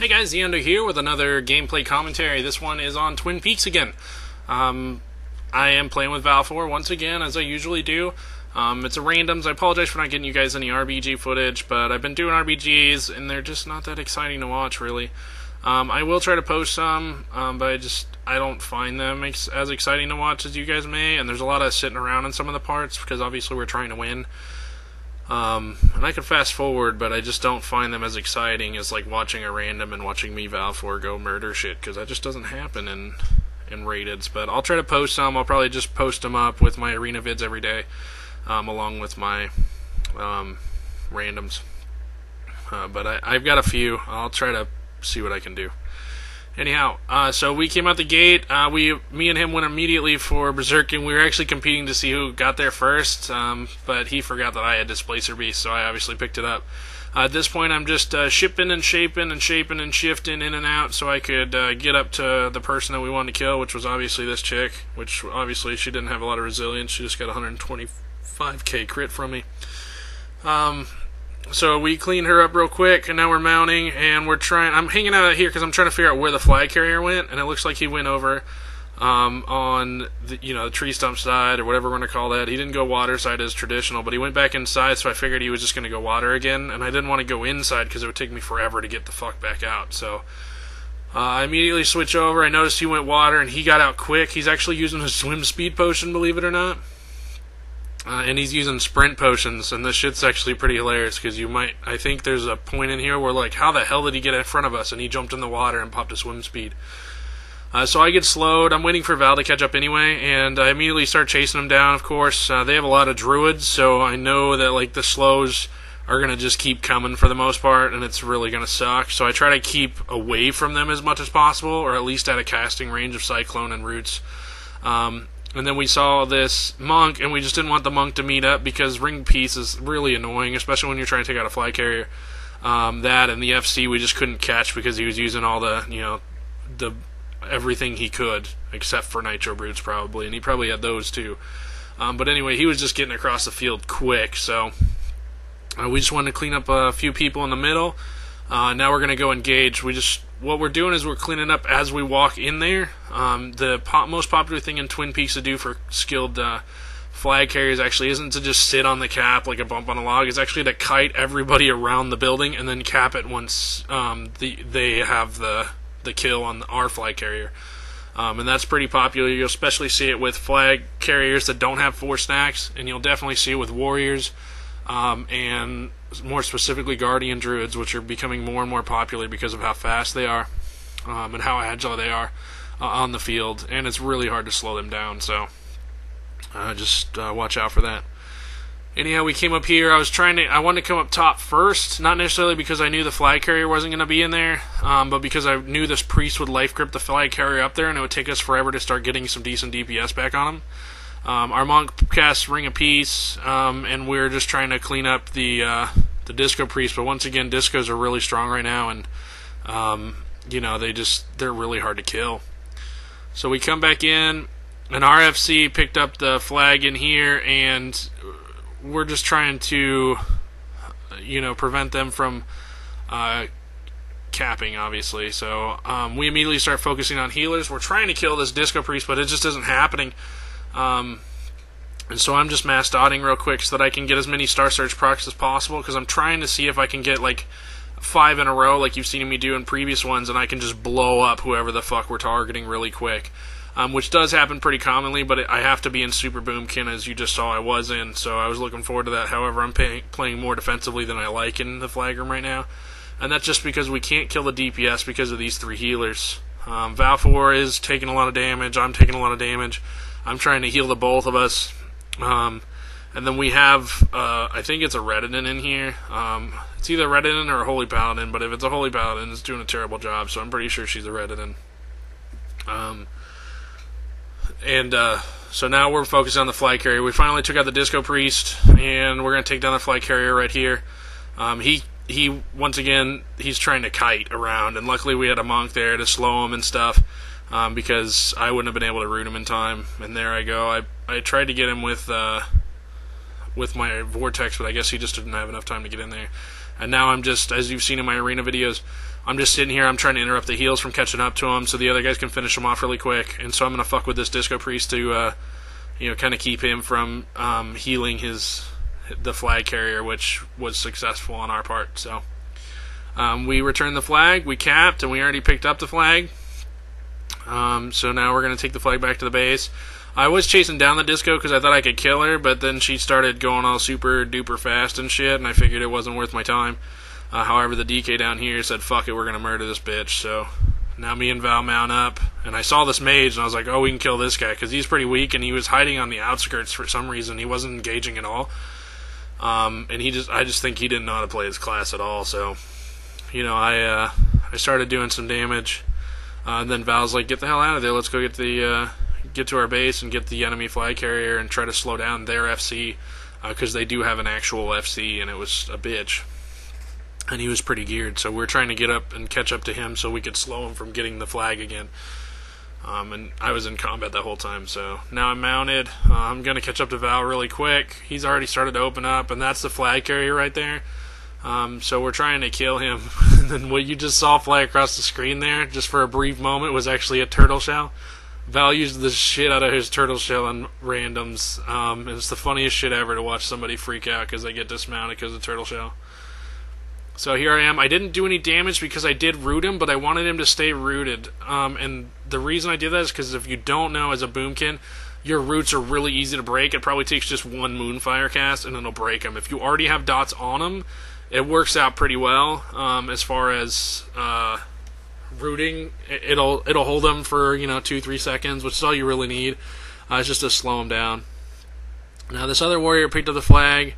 Hey guys, Ziando here with another gameplay commentary. This one is on Twin Peaks again. I am playing with Val 4 once again, as I usually do. It's a randoms. I apologize for not getting you guys any RBG footage, but I've been doing RBGs, and they're just not that exciting to watch, really. I will try to post some, but I don't find them as exciting to watch as you guys may, and there's a lot of sitting around in some of the parts, because obviously we're trying to win. And I could fast forward, but I just don't find them as exciting as like watching a random and watching me Val 4 go murder shit, because that just doesn't happen in rateds. But I'll try to post some. I'll probably just post them up with my arena vids every day, along with my randoms. But I've got a few. I'll try to see what I can do. Anyhow, so we came out the gate. Me and him went immediately for Berserk, and we were actually competing to see who got there first, but he forgot that I had Displacer Beast, so I obviously picked it up. At this point, I'm just shipping and shaping and shifting in and out so I could get up to the person that we wanted to kill, which was obviously this chick, which obviously she didn't have a lot of resilience. She just got 125k crit from me. So we cleaned her up real quick, and now we're mounting, and I'm hanging out here because I'm trying to figure out where the flag carrier went, and it looks like he went over on the, the tree stump side, or whatever we're going to call that. He didn't go water side as traditional, but he went back inside, so I figured he was just going to go water again, and I didn't want to go inside because it would take me forever to get the fuck back out. So I immediately switch over. I noticed he went water, and he got out quick. He's actually using his swim speed potion, believe it or not. And he's using sprint potions, and this shit's actually pretty hilarious, because I think there's a point in here where, like, how the hell did he get in front of us? And he jumped in the water and popped a swim speed. So I get slowed. I'm waiting for Val to catch up anyway, and I immediately start chasing him down, of course. They have a lot of druids, so I know that, like, the slows are going to just keep coming for the most part, and it's really going to suck. So I try to keep away from them as much as possible, or at least at a casting range of Cyclone and Roots. And then we saw this monk, and we just didn't want the monk to meet up because ring piece is really annoying, especially when you're trying to take out a fly carrier. That and the FC we just couldn't catch because he was using all the everything he could, except for Nitro Brutes probably, and he probably had those too. But anyway, he was just getting across the field quick, so we just wanted to clean up a few people in the middle. Now we're going to go engage. What we're doing is we're cleaning up as we walk in there. The most popular thing in Twin Peaks to do for skilled flag carriers actually isn't to just sit on the cap like a bump on a log. It's actually to kite everybody around the building and then cap it once they have the kill on our flag carrier. And that's pretty popular. You'll especially see it with flag carriers that don't have 4 stacks, and you'll definitely see it with warriors, and more specifically Guardian Druids, which are becoming more and more popular because of how fast they are, and how agile they are on the field, and it's really hard to slow them down, so just watch out for that. Anyhow, we came up here. I wanted to come up top first, not necessarily because I knew the flag carrier wasn't going to be in there, but because I knew this priest would life grip the flag carrier up there, and it would take us forever to start getting some decent DPS back on him. Our monk casts Ring of Peace, and we're just trying to clean up the Disco Priest, but once again, Discos are really strong right now, and they're really hard to kill. So we come back in, and our FC picked up the flag in here, and we're just trying to prevent them from capping, obviously. So we immediately start focusing on healers. We're trying to kill this Disco Priest, but it just isn't happening. And so I'm just mass dotting real quick so that I can get as many Star Search procs as possible, because I'm trying to see if I can get like 5 in a row like you've seen me do in previous ones, and I can just blow up whoever the fuck we're targeting really quick. Which does happen pretty commonly, but I have to be in Super Boomkin, as you just saw I was in, so I was looking forward to that. However, I'm playing more defensively than I like in the flag room right now, and that's just because we can't kill the DPS because of these 3 healers. Val 4 is taking a lot of damage, I'm taking a lot of damage. I'm trying to heal the both of us. And then we have, I think it's a Redidin in here. It's either a Redidin or a Holy Paladin, but if it's a Holy Paladin, it's doing a terrible job, so I'm pretty sure she's a Redidin. So now we're focused on the flag carrier. We finally took out the Disco Priest, and we're going to take down the flag carrier right here. He once again, he's trying to kite around, and luckily we had a monk there to slow him and stuff. Because I wouldn't have been able to root him in time, and there I go. I tried to get him with my Vortex, but I guess he just didn't have enough time to get in there. And now I'm just, as you've seen in my arena videos, I'm just sitting here, I'm trying to interrupt the heals from catching up to him so the other guys can finish him off really quick. And so I'm going to fuck with this Disco Priest to, kind of keep him from healing the flag carrier, which was successful on our part. So we returned the flag, we capped, and we already picked up the flag. So now we're going to take the flag back to the base. I was chasing down the Disco because I thought I could kill her, but then she started going all super duper fast and shit, and I figured it wasn't worth my time. However, the DK down here said, fuck it, we're going to murder this bitch. So now me and Val mount up, and I saw this mage, and I was like, oh, we can kill this guy, because he's pretty weak, and he was hiding on the outskirts for some reason. He wasn't engaging at all. And I just think he didn't know how to play his class at all. So, I started doing some damage. And then Val's like, get the hell out of there, let's go get to our base and get the enemy flag carrier and try to slow down their FC, because they do have an actual FC, and it was a bitch. And he was pretty geared, so we're trying to get up and catch up to him so we could slow him from getting the flag again. And I was in combat that whole time, so now I'm mounted. I'm going to catch up to Val really quick. He's already started to open up, and that's the flag carrier right there. So we're trying to kill him. And then what you just saw fly across the screen there, just for a brief moment, was actually a turtle shell. Val used the shit out of his turtle shell on randoms. And it's the funniest shit ever to watch somebody freak out because they get dismounted because of turtle shell. So here I am. I didn't do any damage because I did root him, but I wanted him to stay rooted. And the reason I did that is because if you don't know, as a Boomkin, your roots are really easy to break. It probably takes just one Moonfire cast, and it'll break them. If you already have dots on them, it works out pretty well. As far as rooting, it'll hold them for 2-3 seconds, which is all you really need. It's just to slow them down. Now this other warrior picked up the flag.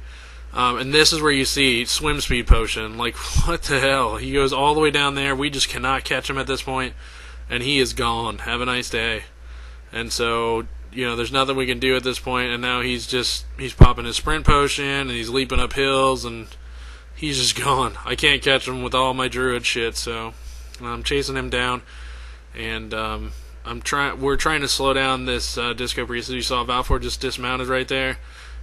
And this is where you see swim speed potion. Like, what the hell? He goes all the way down there. We just cannot catch him at this point. And he is gone. Have a nice day. And so, there's nothing we can do at this point. And now he's popping his sprint potion. And he's leaping up hills. And he's just gone. I can't catch him with all my druid shit. So I'm chasing him down. And we're trying to slow down this Disco Priest. You saw Valfor just dismounted right there.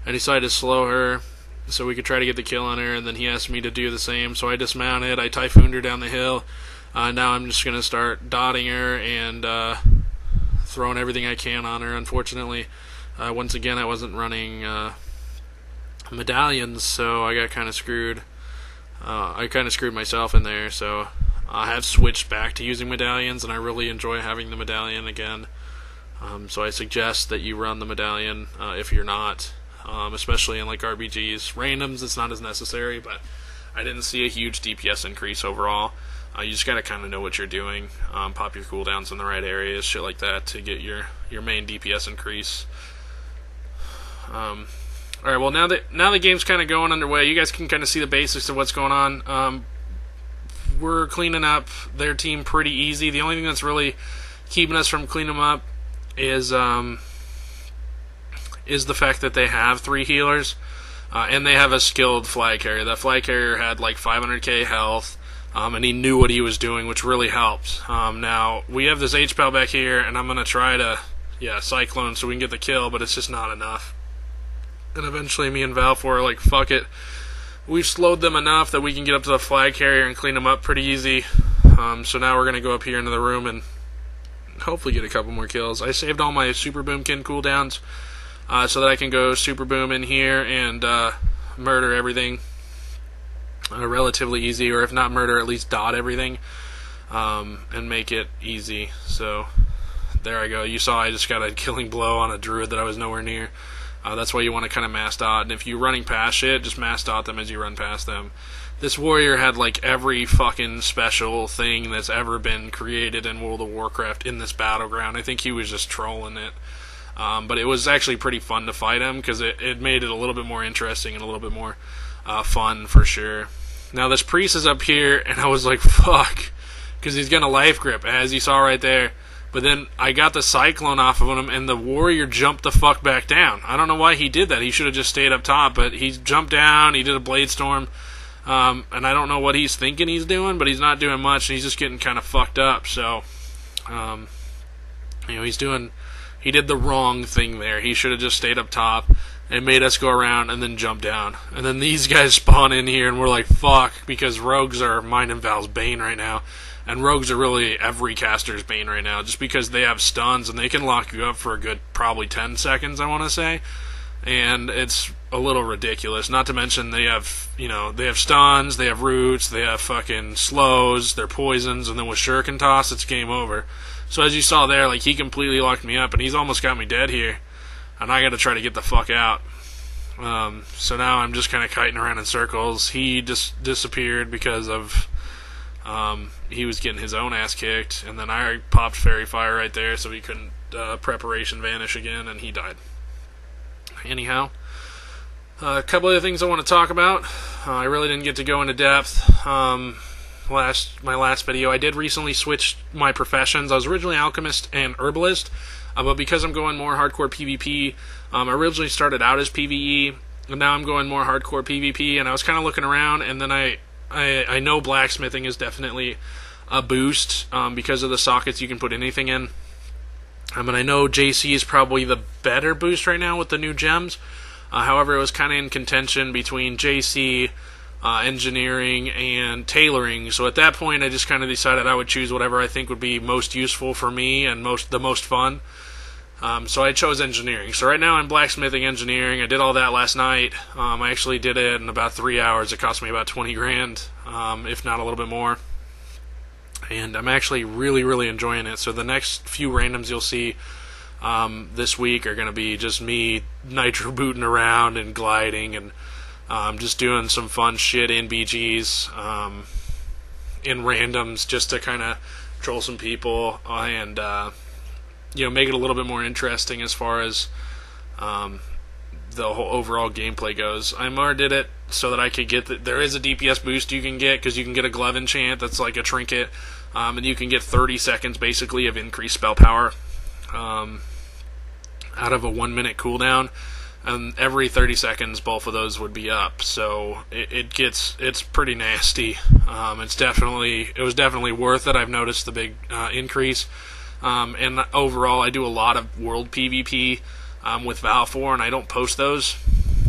And he decided to slow her so we could try to get the kill on her, and then he asked me to do the same, so I dismounted, I typhooned her down the hill. Now I'm just going to start dotting her and throwing everything I can on her. Unfortunately, once again, I wasn't running medallions, so I got kind of screwed. I kind of screwed myself in there, so I have switched back to using medallions, and I really enjoy having the medallion again. So I suggest that you run the medallion if you're not. Especially in like RBGs. Randoms, it's not as necessary, but I didn't see a huge DPS increase overall. You just gotta kind of know what you're doing, pop your cooldowns in the right areas, shit like that, to get your main DPS increase. Alright, well now the game's kind of going underway, you guys can kind of see the basics of what's going on. We're cleaning up their team pretty easy. The only thing that's really keeping us from cleaning them up is the fact that they have 3 healers, and they have a skilled flag carrier. That flag carrier had like 500k health, and he knew what he was doing, which really helped. Now, we have this H-Pal back here, and I'm going to try to, Cyclone so we can get the kill, but it's just not enough. And eventually me and Valfor are like, fuck it. We've slowed them enough that we can get up to the flag carrier and clean them up pretty easy. So now we're going to go up here into the room and hopefully get a couple more kills. I saved all my Super Boomkin cooldowns, so that I can go Super Boom in here and murder everything relatively easy, or if not murder, at least dot everything, and make it easy. So there I go. You saw I just got a killing blow on a druid that I was nowhere near. That's why you want to kind of mass dot, and if you're running past shit, just mass dot them as you run past them. This warrior had like every fucking special thing that's ever been created in World of Warcraft in this battleground. I think he was just trolling it. But it was actually pretty fun to fight him, because it made it a little bit more interesting and a little bit more fun for sure. Now this priest is up here, and I was like, fuck, because he's gonna life grip, as you saw right there. But then I got the Cyclone off of him, and the warrior jumped the fuck back down. I don't know why he did that. He should have just stayed up top, but he jumped down, he did a Blade Storm, and I don't know what he's thinking he's doing, but he's not doing much, and he's just getting kind of fucked up. So, He did the wrong thing there. He should have just stayed up top It made us go around and then jump down. And then these guys spawn in here, and we're like, fuck, because rogues are mine and Val's bane right now. And rogues are really every caster's bane right now, just because they have stuns, and they can lock you up for a good probably 10 seconds, I want to say. And it's a little ridiculous. Not to mention they have, they have stuns, they have roots, they have fucking slows, they're poisons, and then with Shuriken Toss, it's game over. So as you saw there, like, he completely locked me up, and he's almost got me dead here. And I gotta try to get the fuck out. So now I'm just kind of kiting around in circles. He just disappeared because of he was getting his own ass kicked, and then I popped Fairy Fire right there, so he couldn't Preparation vanish again, and he died. Anyhow, a couple other things I want to talk about. I really didn't get to go into depth. My last video, I did recently switch my professions. I was originally alchemist and herbalist, but because I'm going more hardcore PvP, I originally started out as PvE, and now I'm going more hardcore PvP. And I was kind of looking around, and then I know blacksmithing is definitely a boost because of the sockets you can put anything in. And I know JC is probably the better boost right now with the new gems. However, it was kind of in contention between JC, engineering, and tailoring. So at that point, I just kind of decided I would choose whatever I think would be most useful for me and the most fun. So I chose engineering. So right now I'm blacksmithing engineering. I did all that last night. I actually did it in about 3 hours. It cost me about 20 grand, if not a little bit more. And I'm actually really, really enjoying it. So the next few randoms you'll see this week are going to be just me nitro booting around and gliding and just doing some fun shit in BGs, in randoms, just to kind of troll some people and make it a little bit more interesting as far as the whole overall gameplay goes. I more did it so that I could get there is a DPS boost you can get, because you can get a glove enchant that's like a trinket, and you can get 30 seconds basically of increased spell power out of a 1 minute cooldown, and every 30 seconds both of those would be up. So it's pretty nasty. It was definitely worth it. I've noticed the big increase. And overall, I do a lot of world PvP with Val4, and I don't post those,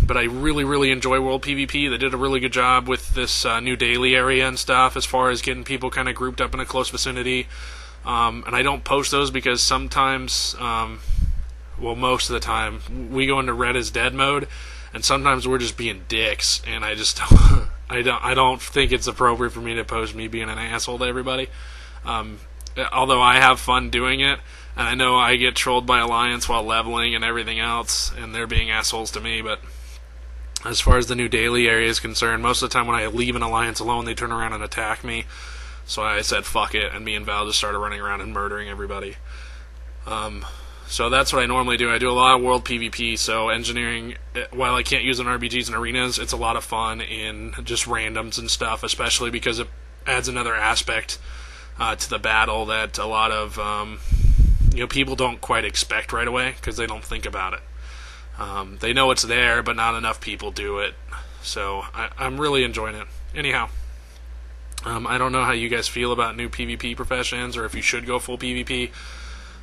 but I really, really enjoy world PvP. They did a really good job with this new daily area and stuff as far as getting people kind of grouped up in a close vicinity. And I don't post those because sometimes, most of the time, we go into Red is Dead mode, and sometimes we're just being dicks, and I just I don't think it's appropriate for me to post me being an asshole to everybody. Although I have fun doing it, and I know I get trolled by Alliance while leveling and everything else, and they're being assholes to me, but as far as the new daily area is concerned, most of the time when I leave an Alliance alone, they turn around and attack me. So I said fuck it, and me and Val just started running around and murdering everybody. So that's what I normally do. I do a lot of world PvP, so engineering, while I can't use it in RBGs and arenas, it's a lot of fun in just randoms and stuff, especially because it adds another aspect to the battle that a lot of people don't quite expect right away, because they don't think about it. They know it's there, but not enough people do it. So I'm really enjoying it. Anyhow, I don't know how you guys feel about new PvP professions, or if you should go full PvP.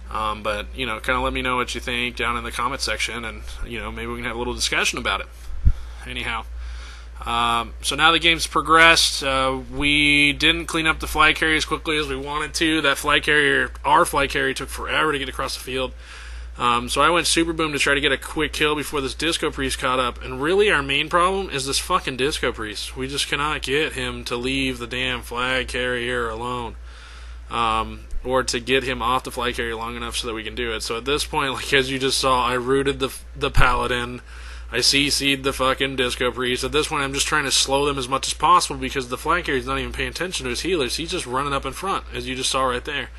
But kind of let me know what you think down in the comment section, and maybe we can have a little discussion about it. Anyhow. So now the game's progressed. We didn't clean up the flag carrier as quickly as we wanted to. Our flag carrier took forever to get across the field. So I went Super Boom to try to get a quick kill before this Disco Priest caught up. And really our main problem is this fucking Disco Priest. We just cannot get him to leave the damn flag carrier alone. Or to get him off the flag carrier long enough so that we can do it. So at this point, like as you just saw, I rooted the Paladin. I CC'd the fucking Disco Priest. At this point, I'm just trying to slow them as much as possible, because the flag carrier's not even paying attention to his healers. He's just running up in front, as you just saw right there.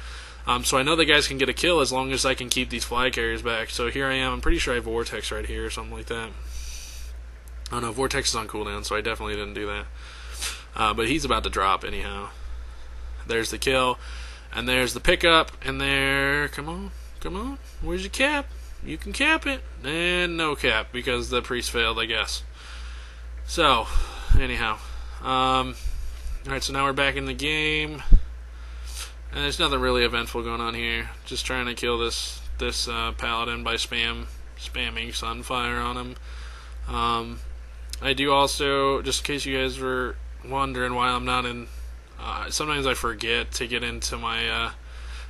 So I know the guys can get a kill as long as I can keep these flag carriers back. So here I am. I'm pretty sure I have Vortex right here or something like that. Oh no, Vortex is on cooldown, so I definitely didn't do that. But he's about to drop anyhow. There's the kill, and there's the pickup, and there... Come on. Where's your cap? You can cap it. And no cap, because the priest failed, I guess. So, anyhow. Alright, so now we're back in the game. And there's nothing really eventful going on here. Just trying to kill this paladin by spamming Sunfire on him. I do also, just in case you guys were wondering why I'm not in, sometimes I forget to get into my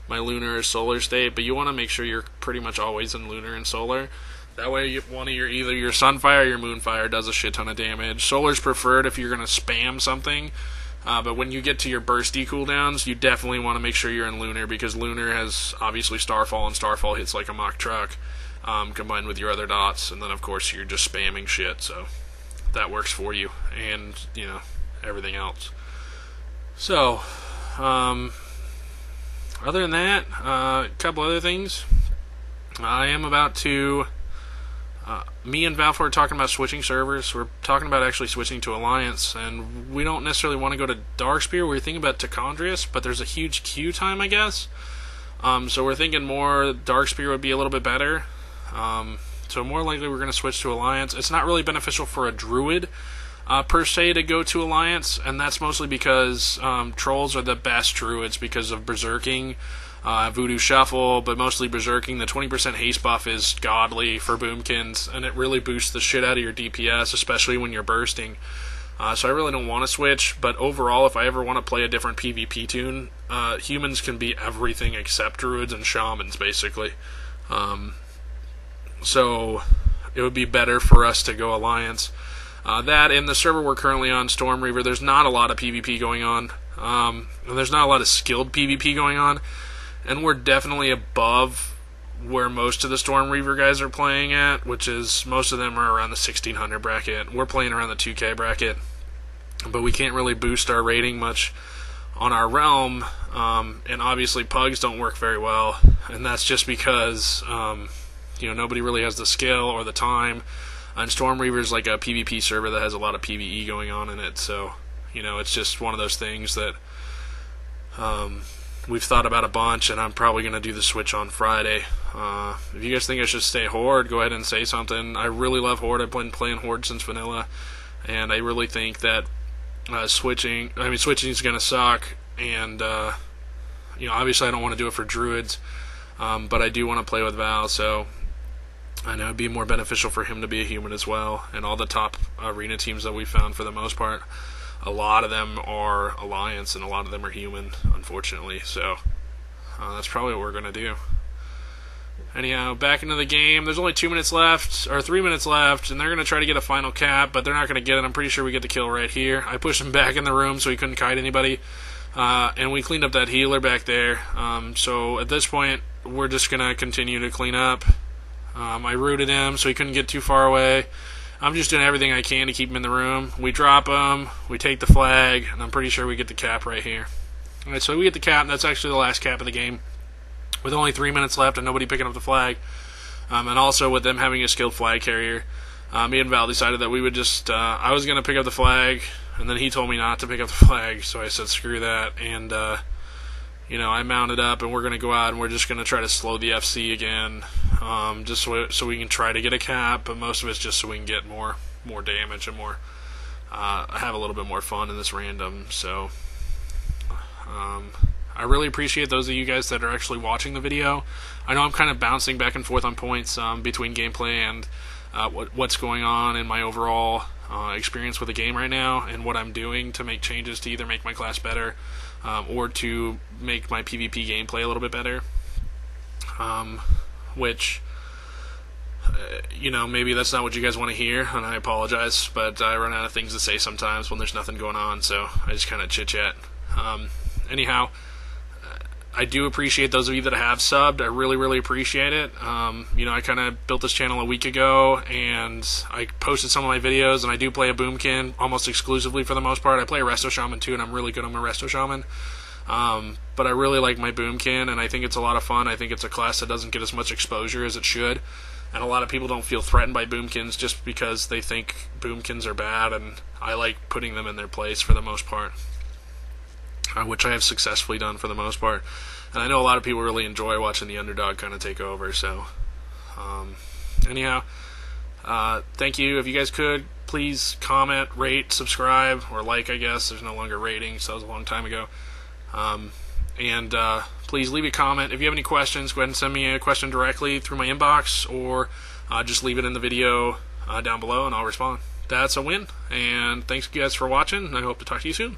my lunar or solar state, but you want to make sure you're pretty much always in lunar and solar. That way, one of either your sunfire or your moonfire does a shit ton of damage. Solar's preferred if you're going to spam something, but when you get to your bursty cooldowns, you definitely want to make sure you're in lunar, because lunar has obviously starfall, and starfall hits like a mock truck, combined with your other dots, and then of course you're just spamming shit, so that works for you, and everything else. So, other than that, a couple other things. I am about to. Me and Valve are talking about switching servers. We're talking about actually switching to Alliance, and we don't necessarily want to go to Darkspear. We're thinking about Tachondrius, but there's a huge queue time, I guess. So we're thinking more Darkspear would be a little bit better. So more likely we're going to switch to Alliance. It's not really beneficial for a Druid, per se, to go to Alliance, and that's mostly because Trolls are the best Druids because of Berserking, Voodoo Shuffle, but mostly Berserking. The 20% haste buff is godly for Boomkins, and it really boosts the shit out of your DPS, especially when you're bursting. So I really don't want to switch, but overall, if I ever want to play a different PvP tune, humans can be everything except Druids and Shamans, basically. So it would be better for us to go Alliance. That, in the server we're currently on, Stormreaver, there's not a lot of PvP going on. And there's not a lot of skilled PvP going on. And we're definitely above where most of the Stormreaver guys are playing at, which is, most of them are around the 1600 bracket. We're playing around the 2k bracket. But we can't really boost our rating much on our realm. And obviously pugs don't work very well. And that's just because nobody really has the skill or the time. And Stormreaver's like a PvP server that has a lot of PvE going on in it, so it's just one of those things that we've thought about a bunch, and I'm probably going to do the switch on Friday. If you guys think I should stay Horde, go ahead and say something. I really love Horde. I've been playing Horde since vanilla, and I really think that switching is going to suck, and obviously I don't want to do it for Druids, but I do want to play with Val, so I know it'd be more beneficial for him to be a human as well. And all the top arena teams that we found, for the most part, a lot of them are Alliance and a lot of them are human, unfortunately. So that's probably what we're going to do. Anyhow, back into the game. There's only 2 minutes left, or 3 minutes left, and they're going to try to get a final cap, but they're not going to get it. I'm pretty sure we get the kill right here. I pushed him back in the room so he couldn't kite anybody, and we cleaned up that healer back there. So at this point, we're just going to continue to clean up. I rooted him so he couldn't get too far away. I'm just doing everything I can to keep him in the room. We drop him, we take the flag, and I'm pretty sure we get the cap right here. Alright, so we get the cap, and that's actually the last cap of the game, with only 3 minutes left and nobody picking up the flag. And also with them having a skilled flag carrier, me and Val decided that we would just, I was going to pick up the flag, and then he told me not to pick up the flag, so I said screw that, and I mounted up, and we're going to go out, and we're just going to try to slow the FC again, just so we can try to get a cap, but most of it's just so we can get more damage and have a little bit more fun in this random. So I really appreciate those of you guys that are actually watching the video. I know I'm kind of bouncing back and forth on points between gameplay and what's going on in my overall experience with the game right now, and what I'm doing to make changes to either make my class better or to make my PvP gameplay a little bit better. Which, maybe that's not what you guys want to hear, and I apologize, but I run out of things to say sometimes when there's nothing going on, so I just kind of chit-chat. Anyhow, I do appreciate those of you that have subbed. I really, really appreciate it. I kind of built this channel a week ago, and I posted some of my videos, and I do play a Boomkin almost exclusively for the most part. I play a Resto Shaman too, and I'm really good on my Resto Shaman. But I really like my Boomkin, and I think it's a lot of fun. I think it's a class that doesn't get as much exposure as it should, and a lot of people don't feel threatened by Boomkins just because they think Boomkins are bad, and I like putting them in their place for the most part, which I have successfully done for the most part. And I know a lot of people really enjoy watching the underdog kind of take over, so anyhow, thank you. If you guys could, please comment, rate, subscribe, or like, I guess. There's no longer ratings, so that was a long time ago. And please leave a comment. If you have any questions, go ahead and send me a question directly through my inbox, or just leave it in the video down below, and I'll respond. That's a win, and thanks guys for watching, and I hope to talk to you soon.